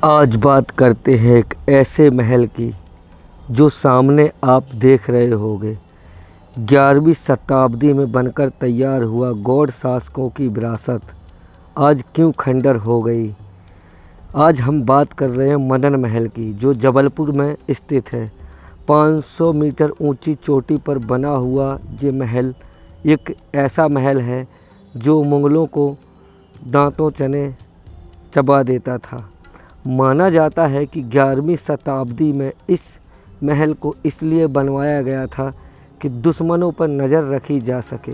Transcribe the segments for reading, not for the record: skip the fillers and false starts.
आज बात करते हैं एक ऐसे महल की जो सामने आप देख रहे होंगे। 11वीं शताब्दी में बनकर तैयार हुआ गौड़ शासकों की विरासत आज क्यों खंडर हो गई। आज हम बात कर रहे हैं मदन महल की, जो जबलपुर में स्थित है। 500 मीटर ऊंची चोटी पर बना हुआ ये महल एक ऐसा महल है जो मुगलों को दांतों चने चबा देता था। माना जाता है कि 11वीं शताब्दी में इस महल को इसलिए बनवाया गया था कि दुश्मनों पर नज़र रखी जा सके।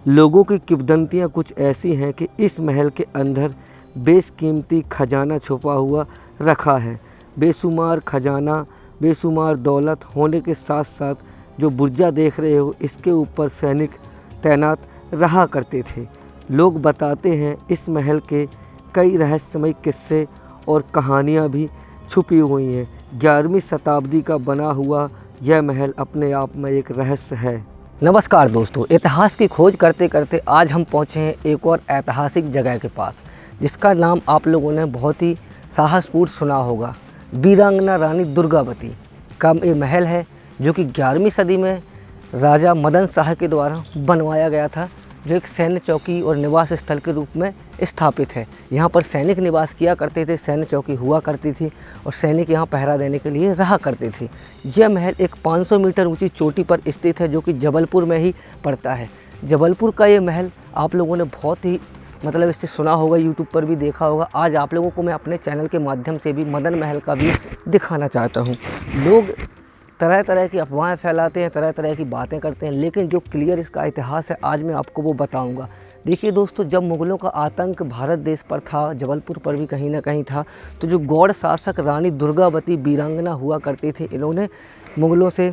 लोगों की किंवदंतियाँ कुछ ऐसी हैं कि इस महल के अंदर बेशकीमती खजाना छुपा हुआ रखा है। बेशुमार खजाना, बेशुमार दौलत होने के साथ साथ जो बुर्जा देख रहे हो, इसके ऊपर सैनिक तैनात रहा करते थे। लोग बताते हैं इस महल के कई रहस्यमय किस्से और कहानियाँ भी छुपी हुई हैं। 11वीं शताब्दी का बना हुआ यह महल अपने आप में एक रहस्य है। नमस्कार दोस्तों, इतिहास की खोज करते करते आज हम पहुँचे हैं एक और ऐतिहासिक जगह के पास, जिसका नाम आप लोगों ने बहुत ही साहसपूर्ण सुना होगा। वीरांगना रानी दुर्गावती का ये महल है, जो कि 11वीं सदी में राजा मदन शाह के द्वारा बनवाया गया था, जो एक सैन्य चौकी और निवास स्थल के रूप में स्थापित है। यहाँ पर सैनिक निवास किया करते थे, सैन्य चौकी हुआ करती थी और सैनिक यहाँ पहरा देने के लिए रहा करते थे। यह महल एक 500 मीटर ऊंची चोटी पर स्थित है, जो कि जबलपुर में ही पड़ता है। जबलपुर का ये महल आप लोगों ने बहुत ही इससे सुना होगा, यूट्यूब पर भी देखा होगा। आज आप लोगों को मैं अपने चैनल के माध्यम से भी मदन महल का भी दिखाना चाहता हूँ। लोग तरह तरह की अफवाहें फैलाते हैं, तरह तरह की बातें करते हैं, लेकिन जो क्लियर इसका इतिहास है आज मैं आपको वो बताऊंगा। देखिए दोस्तों, जब मुग़लों का आतंक भारत देश पर था, जबलपुर पर भी कहीं ना कहीं था, तो जो गौड़ शासक रानी दुर्गावती वीरांगना हुआ करती थी, इन्होंने मुग़लों से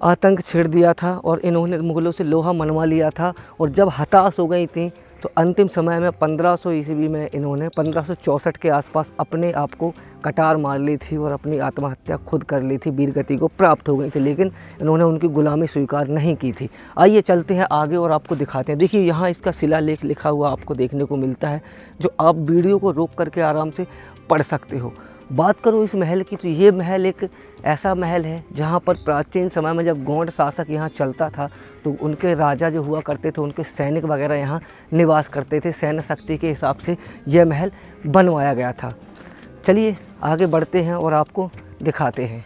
आतंक छेड़ दिया था और इन्होंने मुग़लों से लोहा मनवा लिया था। और जब हताश हो गई थी तो अंतिम समय में 1500 ईस्वी में इन्होंने 1564 के आसपास अपने आप को कटार मार ली थी और अपनी आत्महत्या खुद कर ली थी। वीरगति को प्राप्त हो गई थी, लेकिन इन्होंने उनकी गुलामी स्वीकार नहीं की थी। आइए चलते हैं आगे और आपको दिखाते हैं। देखिए, यहाँ इसका शिलालेख लिखा हुआ आपको देखने को मिलता है, जो आप वीडियो को रोक करके आराम से पढ़ सकते हो। बात करूँ इस महल की, तो ये महल एक ऐसा महल है जहाँ पर प्राचीन समय में जब गौड़ शासक यहाँ चलता था, तो उनके राजा जो हुआ करते थे, उनके सैनिक वगैरह यहाँ निवास करते थे। सैन्य शक्ति के हिसाब से यह महल बनवाया गया था। चलिए आगे बढ़ते हैं और आपको दिखाते हैं।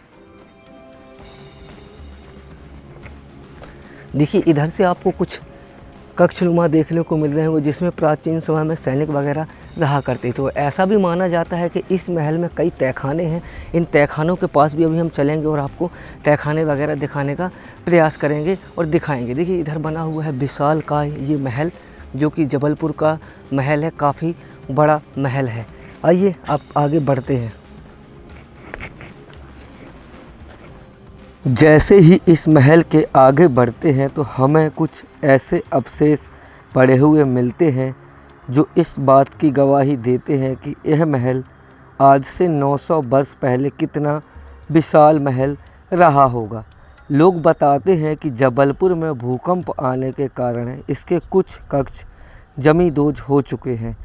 देखिए, इधर से आपको कुछ कक्षनुमा देखने को मिल रहे हैं, जिसमें प्राचीन समय में सैनिक वगैरह रहा करते थे। ऐसा भी माना जाता है कि इस महल में कई तहखाने हैं। इन तहखानों के पास भी अभी हम चलेंगे और आपको तहखाने वगैरह दिखाने का प्रयास करेंगे और दिखाएंगे। देखिए, इधर बना हुआ है विशालकाय ये महल, जो कि जबलपुर का महल है, काफ़ी बड़ा महल है। आइए आप आगे बढ़ते हैं। जैसे ही इस महल के आगे बढ़ते हैं तो हमें कुछ ऐसे अवशेष पड़े हुए मिलते हैं जो इस बात की गवाही देते हैं कि यह महल आज से 900 वर्ष पहले कितना विशाल महल रहा होगा। लोग बताते हैं कि जबलपुर में भूकंप आने के कारण इसके कुछ कक्ष जमींदोज हो चुके हैं।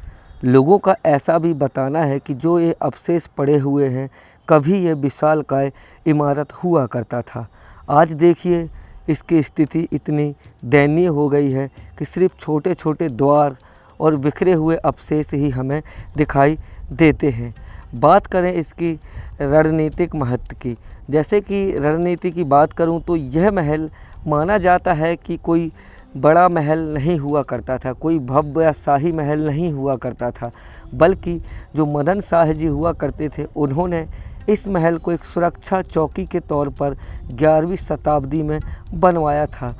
लोगों का ऐसा भी बताना है कि जो ये अवशेष पड़े हुए हैं, कभी ये विशालकाय इमारत हुआ करता था। आज देखिए, इसकी स्थिति इतनी दयनीय हो गई है कि सिर्फ छोटे छोटे द्वार और बिखरे हुए अवशेष ही हमें दिखाई देते हैं। बात करें इसकी रणनीतिक महत्व की, जैसे कि रणनीति की बात करूं तो यह महल माना जाता है कि कोई बड़ा महल नहीं हुआ करता था, कोई भव्य या शाही महल नहीं हुआ करता था, बल्कि जो मदन शाह जी हुआ करते थे, उन्होंने इस महल को एक सुरक्षा चौकी के तौर पर 11वीं शताब्दी में बनवाया था।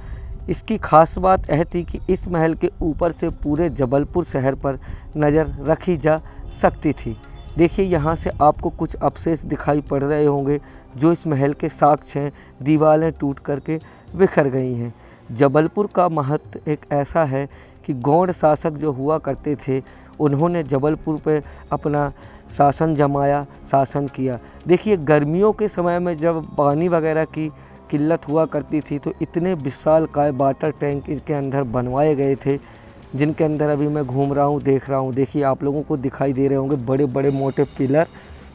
इसकी खास बात यह थी कि इस महल के ऊपर से पूरे जबलपुर शहर पर नज़र रखी जा सकती थी। देखिए, यहाँ से आपको कुछ अवशेष दिखाई पड़ रहे होंगे जो इस महल के साक्ष्य हैं। दीवारें टूट करके बिखर गई हैं। जबलपुर का महत्व एक ऐसा है कि गौड़ शासक जो हुआ करते थे, उन्होंने जबलपुर पे अपना शासन जमाया, शासन किया। देखिए, गर्मियों के समय में जब पानी वगैरह की किल्लत हुआ करती थी, तो इतने विशालकाय वाटर टैंक इनके अंदर बनवाए गए थे, जिनके अंदर अभी मैं घूम रहा हूँ, देख रहा हूँ। देखिए, आप लोगों को दिखाई दे रहे होंगे बड़े बड़े मोटे पिलर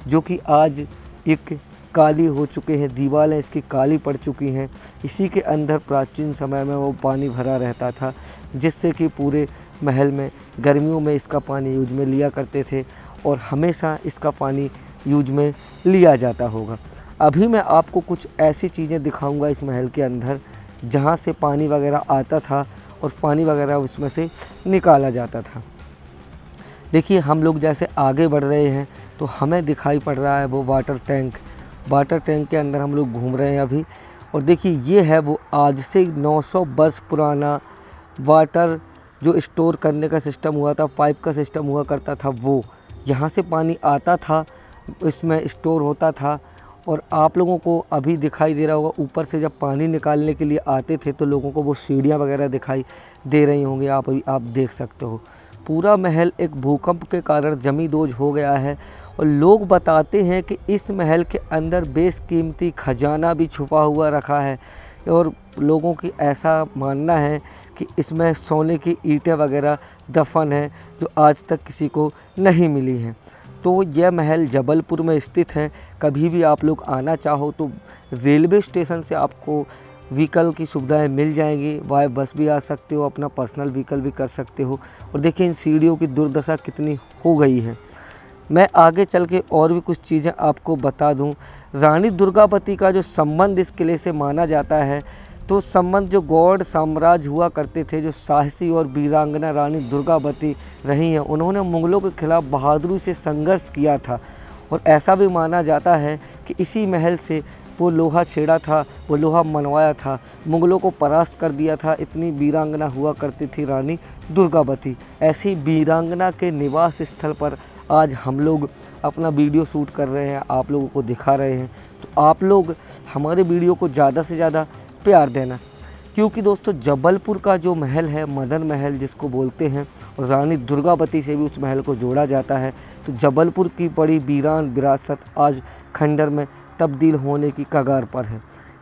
जो कि आज एक काली हो चुके हैं, दीवारें इसकी काली पड़ चुकी हैं। इसी के अंदर प्राचीन समय में वो पानी भरा रहता था, जिससे कि पूरे महल में गर्मियों में इसका पानी यूज में लिया करते थे और हमेशा इसका पानी यूज में लिया जाता होगा। अभी मैं आपको कुछ ऐसी चीज़ें दिखाऊंगा इस महल के अंदर जहाँ से पानी वगैरह आता था और पानी वगैरह उसमें से निकाला जाता था। देखिए, हम लोग जैसे आगे बढ़ रहे हैं तो हमें दिखाई पड़ रहा है वो वाटर टैंक के अंदर हम लोग घूम रहे हैं अभी। और देखिए, ये है वो आज से 900 वर्ष पुराना वाटर जो स्टोर करने का सिस्टम हुआ था, पाइप का सिस्टम हुआ करता था। वो यहाँ से पानी आता था, इसमें स्टोर होता था। और आप लोगों को अभी दिखाई दे रहा होगा, ऊपर से जब पानी निकालने के लिए आते थे तो लोगों को वो सीढ़ियाँ वगैरह दिखाई दे रही होंगी, आप देख सकते हो। पूरा महल एक भूकंप के कारण जमींदोज हो गया है और लोग बताते हैं कि इस महल के अंदर बेशकीमती खजाना भी छुपा हुआ रखा है और लोगों की ऐसा मानना है कि इसमें सोने की ईंटें वगैरह दफन हैं जो आज तक किसी को नहीं मिली हैं। तो यह महल जबलपुर में स्थित है। कभी भी आप लोग आना चाहो तो रेलवे स्टेशन से आपको व्हीकल की सुविधाएं मिल जाएंगी। बाय बस भी आ सकते हो, अपना पर्सनल व्हीकल भी कर सकते हो। और देखिए, इन सीढ़ियों की दुर्दशा कितनी हो गई है। मैं आगे चल के और भी कुछ चीज़ें आपको बता दूं। रानी दुर्गावती का जो संबंध इस किले से माना जाता है, तो संबंध जो गौड़ साम्राज्य हुआ करते थे, जो साहसी और वीरांगना रानी दुर्गावती रही हैं, उन्होंने मुग़लों के खिलाफ बहादुरी से संघर्ष किया था। और ऐसा भी माना जाता है कि इसी महल से वो लोहा छेड़ा था, वो लोहा मनवाया था, मुग़लों को परास्त कर दिया था। इतनी वीरांगना हुआ करती थी रानी दुर्गावती। ऐसी वीरांगना के निवास स्थल पर आज हम लोग अपना वीडियो शूट कर रहे हैं, आप लोगों को दिखा रहे हैं। तो आप लोग हमारे वीडियो को ज़्यादा से ज़्यादा प्यार देना, क्योंकि दोस्तों जबलपुर का जो महल है, मदन महल जिसको बोलते हैं, और रानी दुर्गावती से भी उस महल को जोड़ा जाता है। तो जबलपुर की बड़ी वीरान विरासत आज खंडर में तब्दील होने की कगार पर है।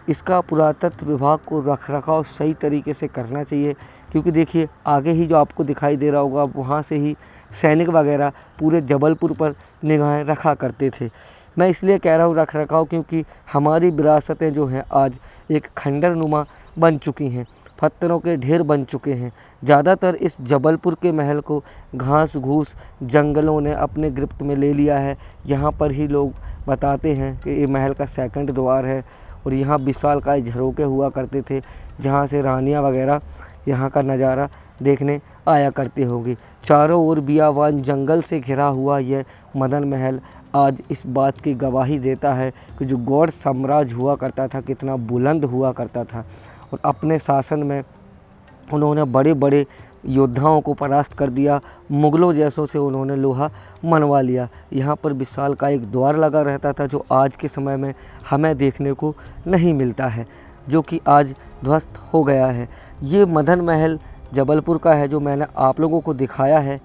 इसका पुरातत्व विभाग को रखरखाव सही तरीके से करना चाहिए, क्योंकि देखिए, आगे ही जो आपको दिखाई दे रहा होगा, वहाँ से ही सैनिक वगैरह पूरे जबलपुर पर निगाहें रखा करते थे। मैं इसलिए कह रहा हूँ रखरखाव, क्योंकि हमारी विरासतें जो हैं आज एक खंडर नुमा बन चुकी हैं, पत्थरों के ढेर बन चुके हैं। ज़्यादातर इस जबलपुर के महल को घास घूस जंगलों ने अपने गिरफ्त में ले लिया है। यहाँ पर ही लोग बताते हैं कि ये महल का सेकंड द्वार है और यहाँ विशालकाय झरोखे हुआ करते थे, जहाँ से रानियाँ वगैरह यहाँ का नज़ारा देखने आया करती होगी। चारों ओर बियावान जंगल से घिरा हुआ यह मदन महल आज इस बात की गवाही देता है कि जो गौड़ साम्राज्य हुआ करता था कितना बुलंद हुआ करता था, और अपने शासन में उन्होंने बड़े बड़े योद्धाओं को परास्त कर दिया। मुग़लों जैसों से उन्होंने लोहा मनवा लिया। यहाँ पर विशाल का एक द्वार लगा रहता था, जो आज के समय में हमें देखने को नहीं मिलता है, जो कि आज ध्वस्त हो गया है। ये मदन महल जबलपुर का है जो मैंने आप लोगों को दिखाया है।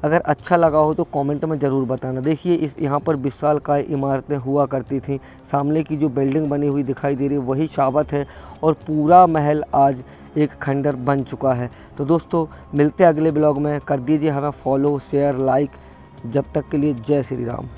अगर अच्छा लगा हो तो कमेंट में ज़रूर बताना। देखिए, इस यहाँ पर विशालकाय इमारतें हुआ करती थीं। सामने की जो बिल्डिंग बनी हुई दिखाई दे रही है वही शावत है, और पूरा महल आज एक खंडर बन चुका है। तो दोस्तों, मिलते हैं अगले ब्लॉग में। कर दीजिए हमें फॉलो, शेयर, लाइक। जब तक के लिए जय श्री राम।